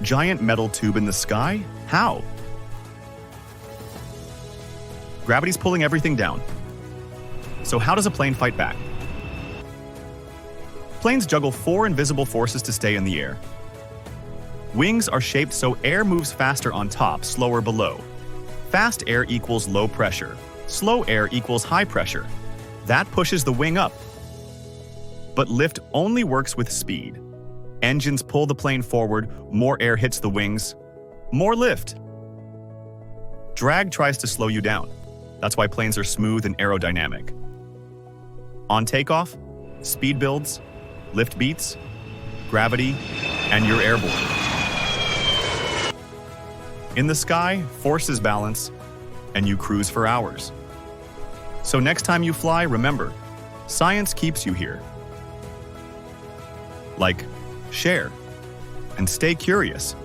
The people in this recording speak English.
Giant metal tube in the sky? How? Gravity's pulling everything down. So how does a plane fight back? Planes juggle 4 invisible forces to stay in the air. Wings are shaped so air moves faster on top, slower below. Fast air equals low pressure. Slow air equals high pressure. That pushes the wing up. But lift only works with speed. Engines pull the plane forward, more air hits the wings, more lift. Drag tries to slow you down. That's why planes are smooth and aerodynamic. On takeoff, speed builds, lift beats, gravity, and you're airborne. In the sky, forces balance, and you cruise for hours. So next time you fly, remember, science keeps you here. Like, share, and stay curious.